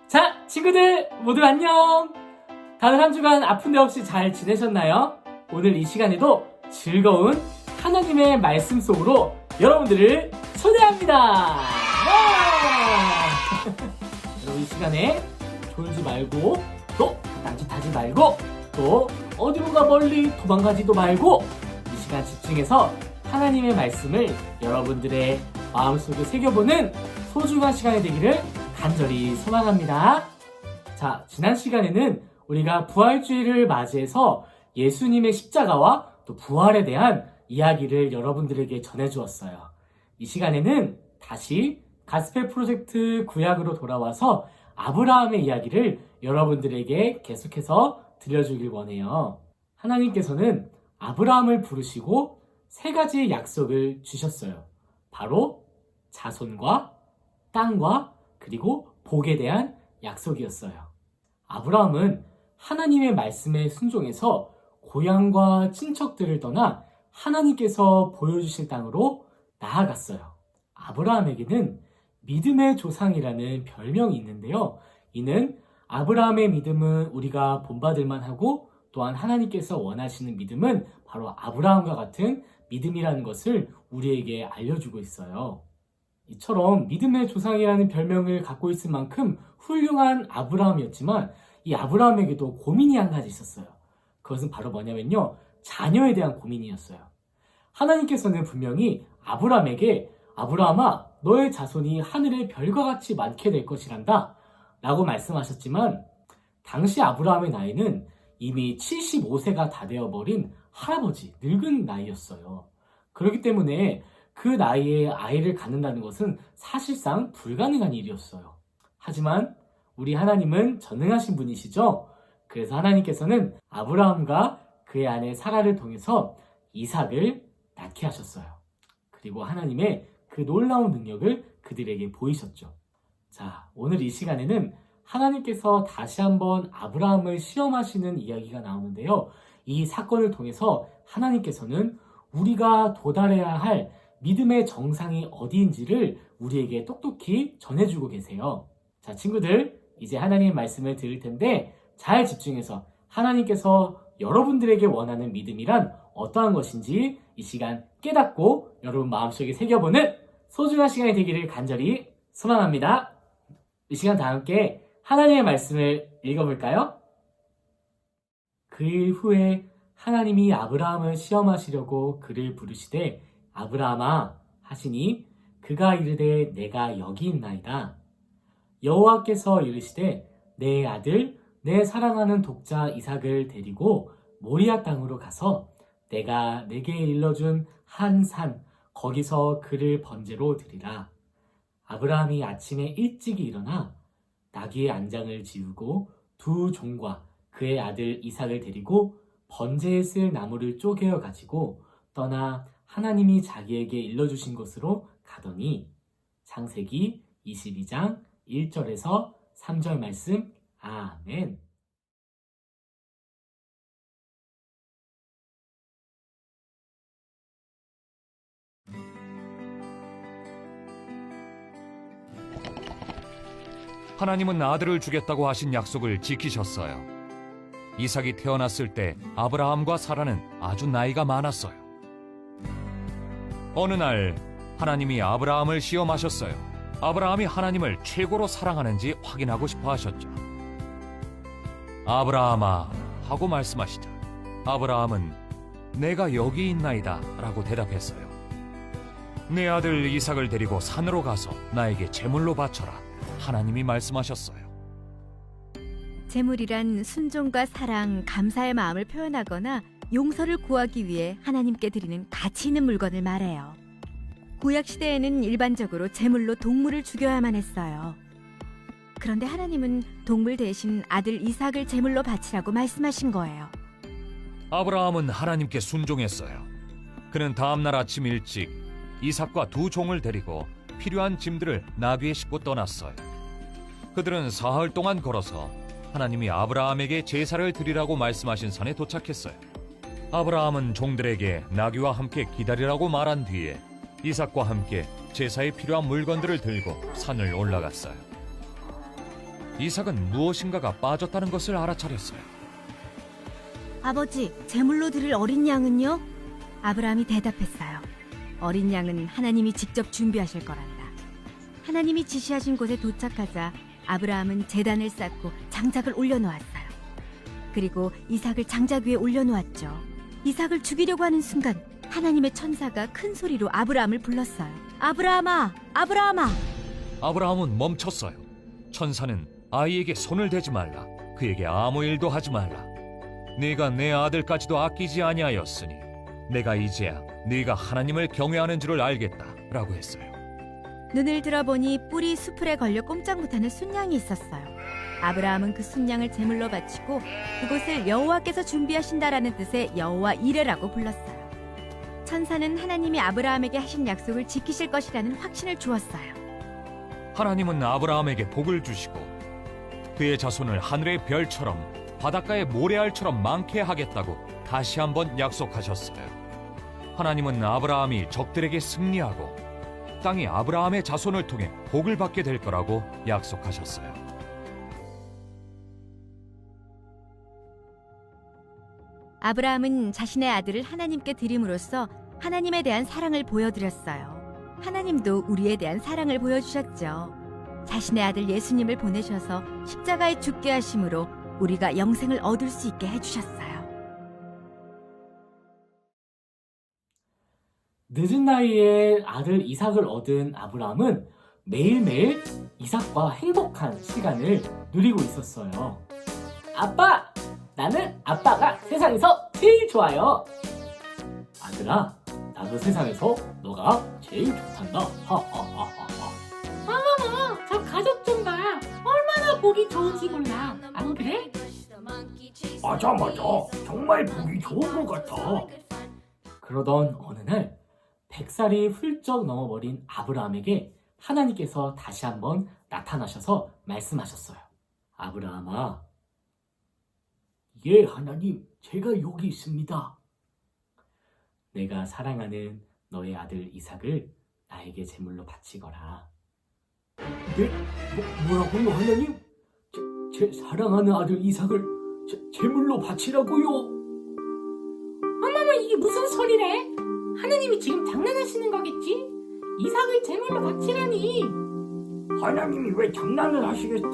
자, 친구들 모두 안녕! 다들 한 주간 아픈 데 없이 잘 지내셨나요? 오늘 이 시간에도 즐거운 하나님의 말씀 속으로 여러분들을 초대합니다! 와! 여러분 이 시간에 졸지 말고 또 딴짓하지 말고 또 어디론가 멀리 도망가지도 말고 이 시간 집중해서 하나님의 말씀을 여러분들의 마음속에 새겨보는 소중한 시간이 되기를 간절히 소망합니다. 자, 지난 시간에는 우리가 부활주의를 맞이해서 예수님의 십자가와 또 부활에 대한 이야기를 여러분들에게 전해주었어요. 이 시간에는 다시 가스펠 프로젝트 구약으로 돌아와서 아브라함의 이야기를 여러분들에게 계속해서 들려주길 원해요. 하나님께서는 아브라함을 부르시고 세 가지 약속을 주셨어요. 바로 자손과 땅과 그리고 복에 대한 약속이었어요. 아브라함은 하나님의 말씀에 순종해서 고향과 친척들을 떠나 하나님께서 보여주실 땅으로 나아갔어요. 아브라함에게는 믿음의 조상이라는 별명이 있는데요. 이는 아브라함의 믿음은 우리가 본받을 만하고 또한 하나님께서 원하시는 믿음은 바로 아브라함과 같은 믿음이라는 것을 우리에게 알려주고 있어요. 이처럼 믿음의 조상이라는 별명을 갖고 있을 만큼 훌륭한 아브라함이었지만 이 아브라함에게도 고민이 한 가지 있었어요. 그것은 바로 뭐냐면요. 자녀에 대한 고민이었어요. 하나님께서는 분명히 아브라함에게 아브라함아 너의 자손이 하늘의 별과 같이 많게 될 것이란다 라고 말씀하셨지만 당시 아브라함의 나이는 이미 75세가 다 되어버린 할아버지, 늙은 나이였어요. 그렇기 때문에 그 나이에 아이를 갖는다는 것은 사실상 불가능한 일이었어요. 하지만 우리 하나님은 전능하신 분이시죠? 그래서 하나님께서는 아브라함과 그의 아내 사라를 통해서 이삭을 낳게 하셨어요. 그리고 하나님의 그 놀라운 능력을 그들에게 보이셨죠. 자, 오늘 이 시간에는 하나님께서 다시 한번 아브라함을 시험하시는 이야기가 나오는데요. 이 사건을 통해서 하나님께서는 우리가 도달해야 할 믿음의 정상이 어디인지를 우리에게 똑똑히 전해주고 계세요. 자, 친구들, 이제 하나님의 말씀을 들을 텐데 잘 집중해서 하나님께서 여러분들에게 원하는 믿음이란 어떠한 것인지 이 시간 깨닫고 여러분 마음속에 새겨보는 소중한 시간이 되기를 간절히 소망합니다. 이 시간 다 함께 하나님의 말씀을 읽어볼까요? 그 일 후에 하나님이 아브라함을 시험하시려고 그를 부르시되 아브라함아 하시니 그가 이르되 내가 여기 있나이다. 여호와께서 이르시되 내 아들 내 사랑하는 독자 이삭을 데리고 모리아 땅으로 가서 내가 내게 일러준 한 산 거기서 그를 번제로 드리라. 아브라함이 아침에 일찍이 일어나 나귀의 안장을 지우고 두 종과 그의 아들 이삭을 데리고 번제에 쓸 나무를 쪼개어 가지고 떠나 하나님이 자기에게 일러주신 곳으로 가더니 창세기 22장 1절에서 3절 말씀 아멘. 하나님은 아들을 주겠다고 하신 약속을 지키셨어요. 이삭이 태어났을 때 아브라함과 사라는 아주 나이가 많았어요. 어느 날 하나님이 아브라함을 시험하셨어요. 아브라함이 하나님을 최고로 사랑하는지 확인하고 싶어 하셨죠. 아브라함아 하고 말씀하시자 아브라함은 내가 여기 있나이다 라고 대답했어요. 내 아들 이삭을 데리고 산으로 가서 나에게 제물로 바쳐라. 하나님이 말씀하셨어요. 제물이란 순종과 사랑, 감사의 마음을 표현하거나 용서를 구하기 위해 하나님께 드리는 가치 있는 물건을 말해요. 구약 시대에는 일반적으로 제물로 동물을 죽여야만 했어요. 그런데 하나님은 동물 대신 아들 이삭을 제물로 바치라고 말씀하신 거예요. 아브라함은 하나님께 순종했어요. 그는 다음날 아침 일찍 이삭과 두 종을 데리고 필요한 짐들을 나귀에 싣고 떠났어요. 그들은 사흘 동안 걸어서 하나님이 아브라함에게 제사를 드리라고 말씀하신 산에 도착했어요. 아브라함은 종들에게 나귀와 함께 기다리라고 말한 뒤에 이삭과 함께 제사에 필요한 물건들을 들고 산을 올라갔어요. 이삭은 무엇인가가 빠졌다는 것을 알아차렸어요. 아버지, 제물로 드릴 어린 양은요? 아브라함이 대답했어요. 어린 양은 하나님이 직접 준비하실 거란다. 하나님이 지시하신 곳에 도착하자 아브라함은 제단을 쌓고 장작을 올려놓았어요. 그리고 이삭을 장작 위에 올려놓았죠. 이삭을 죽이려고 하는 순간 하나님의 천사가 큰 소리로 아브라함을 불렀어요. 아브라함아! 아브라함아! 아브라함은 멈췄어요. 천사는 아이에게 손을 대지 말라. 그에게 아무 일도 하지 말라. 네가 내 아들까지도 아끼지 아니하였으니 내가 이제야 네가 하나님을 경외하는 줄을 알겠다 라고 했어요. 눈을 들어보니 뿔이 수풀에 걸려 꼼짝 못하는 순양이 있었어요. 아브라함은 그 순양을 제물로 바치고 그곳을 여호와께서 준비하신다라는 뜻의 여호와 이레라고 불렀어요. 천사는 하나님이 아브라함에게 하신 약속을 지키실 것이라는 확신을 주었어요. 하나님은 아브라함에게 복을 주시고 그의 자손을 하늘의 별처럼 바닷가의 모래알처럼 많게 하겠다고 다시 한번 약속하셨어요. 하나님은 아브라함이 적들에게 승리하고 땅이 아브라함의 자손을 통해 복을 받게 될 거라고 약속하셨어요. 아브라함은 자신의 아들을 하나님께 드림으로써 하나님에 대한 사랑을 보여드렸어요. 하나님도 우리에 대한 사랑을 보여주셨죠. 자신의 아들 예수님을 보내셔서 십자가에 죽게 하심으로 우리가 영생을 얻을 수 있게 해주셨어요. 늦은 나이에 아들 이삭을 얻은 아브라함은 매일매일 이삭과 행복한 시간을 누리고 있었어요. 아빠! 나는 아빠가 세상에서 제일 좋아요. 아들아, 나도 세상에서 너가 제일 좋단다. 하하하하. 어머머, 저 가족 좀 봐. 얼마나 보기 좋은지 몰라. 안 그래? 맞아. 정말 보기 좋은 것 같아. 그러던 어느 날 100살이 훌쩍 넘어버린 아브라함에게 하나님께서 다시 한번 나타나셔서 말씀하셨어요. 아브라함아, 예, 하나님, 제가 여기 있습니다. 내가 사랑하는 너의 아들 이삭을 나에게 제물로 바치거라. 네? 뭐라고요, 하나님? 제 사랑하는 아들 이삭을 제물로 바치라고요? 어머머, 이게 무슨 소리래? 하나님이 지금 장난하시는 거겠지? 이삭을 제물로 바치라니. 하나님이 왜 장난을 하시겠어?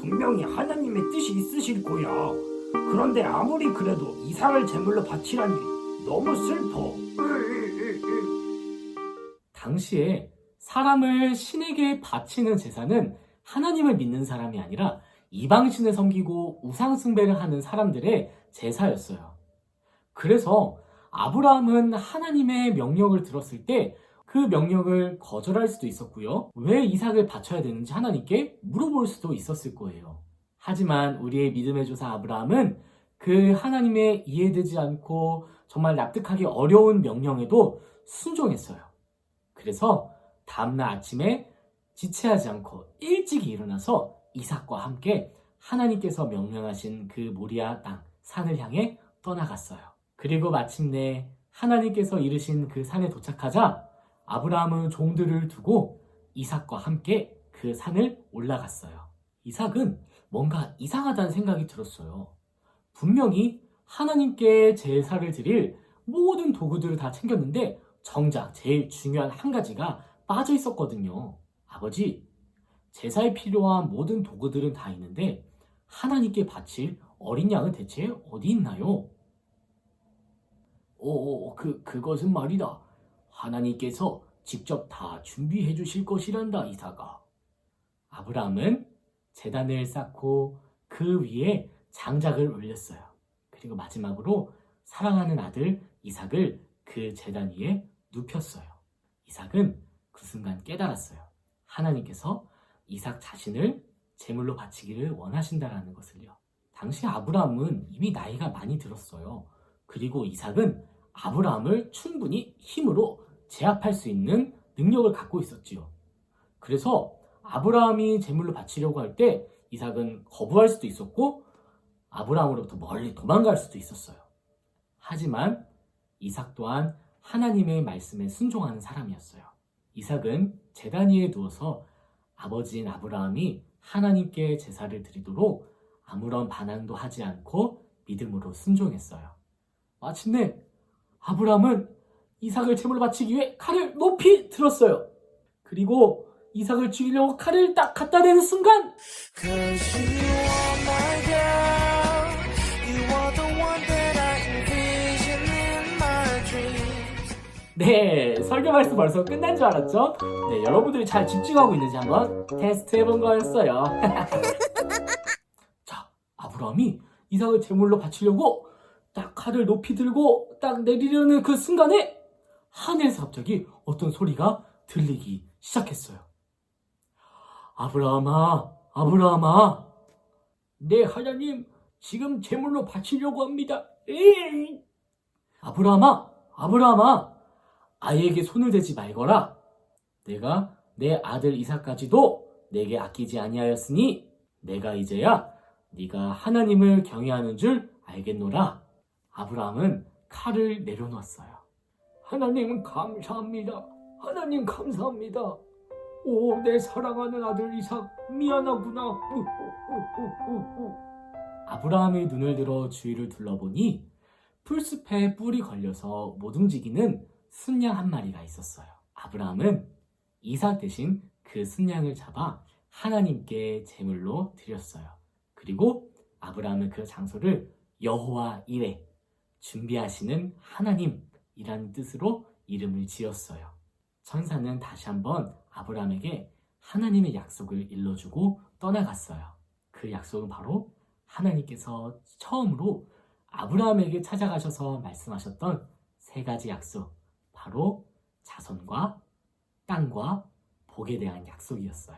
분명히 하나님의 뜻이 있으실 거야. 그런데 아무리 그래도 이삭을 제물로 바치라니 너무 슬퍼. 당시에 사람을 신에게 바치는 제사는 하나님을 믿는 사람이 아니라 이방신을 섬기고 우상숭배를 하는 사람들의 제사였어요. 그래서 아브라함은 하나님의 명령을 들었을 때 그 명령을 거절할 수도 있었고요. 왜 이삭을 바쳐야 되는지 하나님께 물어볼 수도 있었을 거예요. 하지만 우리의 믿음의 조사 아브라함은 그 하나님의 이해되지 않고 정말 납득하기 어려운 명령에도 순종했어요. 그래서 다음날 아침에 지체하지 않고 일찍 일어나서 이삭과 함께 하나님께서 명령하신 그 모리아 땅 산을 향해 떠나갔어요. 그리고 마침내 하나님께서 이르신 그 산에 도착하자 아브라함은 종들을 두고 이삭과 함께 그 산을 올라갔어요. 이삭은 뭔가 이상하다는 생각이 들었어요. 분명히 하나님께 제사를 드릴 모든 도구들을 다 챙겼는데 정작 제일 중요한 한 가지가 빠져 있었거든요. 아버지, 제사에 필요한 모든 도구들은 다 있는데 하나님께 바칠 어린 양은 대체 어디 있나요? 그것은 말이다. 하나님께서 직접 다 준비해 주실 것이란다, 이삭아. 아브라함은 제단을 쌓고 그 위에 장작을 올렸어요. 그리고 마지막으로 사랑하는 아들 이삭을 그 제단 위에 눕혔어요. 이삭은 그 순간 깨달았어요. 하나님께서 이삭 자신을 제물로 바치기를 원하신다라는 것을요. 당시 아브라함은 이미 나이가 많이 들었어요. 그리고 이삭은 아브라함을 충분히 힘으로 제압할 수 있는 능력을 갖고 있었지요. 그래서 아브라함이 제물로 바치려고 할 때 이삭은 거부할 수도 있었고 아브라함으로부터 멀리 도망갈 수도 있었어요. 하지만 이삭 또한 하나님의 말씀에 순종하는 사람이었어요. 이삭은 제단 위에 누워서 아버지인 아브라함이 하나님께 제사를 드리도록 아무런 반항도 하지 않고 믿음으로 순종했어요. 마침내 아브라함은 이삭을 제물로 바치기 위해 칼을 높이 들었어요. 그리고 이삭을 죽이려고 칼을 딱 갖다 대는 순간 네, 설교 말씀 벌써 끝난 줄 알았죠? 네, 여러분들이 잘 집중하고 있는지 한번 테스트 해본 거였어요. 자, 아브라함이 이삭을 제물로 바치려고 딱 칼을 높이 들고 딱 내리려는 그 순간에 하늘에서 갑자기 어떤 소리가 들리기 시작했어요. 아브라함아, 아브라함아. 네, 하나님, 지금 제물로 바치려고 합니다. 에이. 아브라함아, 아브라함아. 아이에게 손을 대지 말거라. 내가 내 아들 이삭까지도 내게 아끼지 아니하였으니 내가 이제야 네가 하나님을 경외하는 줄 알겠노라. 아브라함은 칼을 내려놓았어요. 하나님 감사합니다. 하나님 감사합니다. 오, 내 사랑하는 아들 이삭 미안하구나. 아브라함의 눈을 들어 주위를 둘러보니 풀숲에 뿔이 걸려서 못 움직이는 순양 한 마리가 있었어요. 아브라함은 이삭 대신 그 순양을 잡아 하나님께 제물로 드렸어요. 그리고 아브라함은 그 장소를 여호와 이레, 준비하시는 하나님이라는 뜻으로 이름을 지었어요. 천사는 다시 한번 아브라함에게 하나님의 약속을 일러주고 떠나갔어요. 그 약속은 바로 하나님께서 처음으로 아브라함에게 찾아가셔서 말씀하셨던 세 가지 약속, 바로 자손과 땅과 복에 대한 약속이었어요.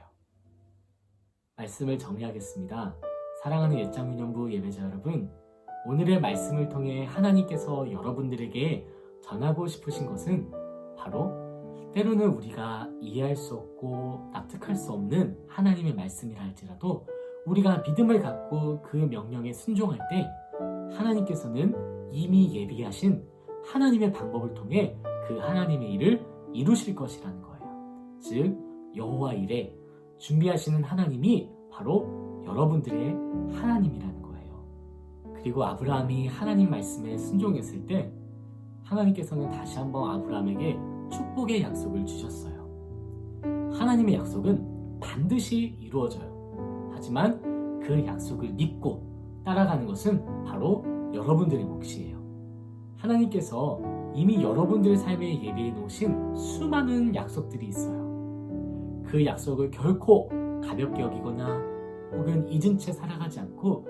말씀을 정리하겠습니다. 사랑하는 옛장유년부 예배자 여러분, 오늘의 말씀을 통해 하나님께서 여러분들에게 전하고 싶으신 것은 바로 때로는 우리가 이해할 수 없고 납득할 수 없는 하나님의 말씀이라 할지라도 우리가 믿음을 갖고 그 명령에 순종할 때 하나님께서는 이미 예비하신 하나님의 방법을 통해 그 하나님의 일을 이루실 것이라는 거예요. 즉 여호와 이레, 준비하시는 하나님이 바로 여러분들의 하나님이라는 거예요. 그리고 아브라함이 하나님 말씀에 순종했을 때 하나님께서는 다시 한번 아브라함에게 축복의 약속을 주셨어요. 하나님의 약속은 반드시 이루어져요. 하지만 그 약속을 믿고 따라가는 것은 바로 여러분들의 몫이에요. 하나님께서 이미 여러분들의 삶에 예비해 놓으신 수많은 약속들이 있어요. 그 약속을 결코 가볍게 여기거나 혹은 잊은 채 살아가지 않고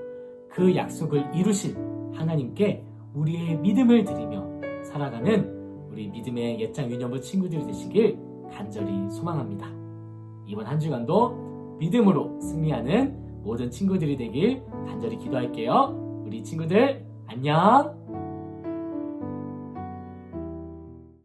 그 약속을 이루실 하나님께 우리의 믿음을 드리며 살아가는 우리 믿음의 옛장 유년부 친구들이 되시길 간절히 소망합니다. 이번 한 주간도 믿음으로 승리하는 모든 친구들이 되길 간절히 기도할게요. 우리 친구들 안녕!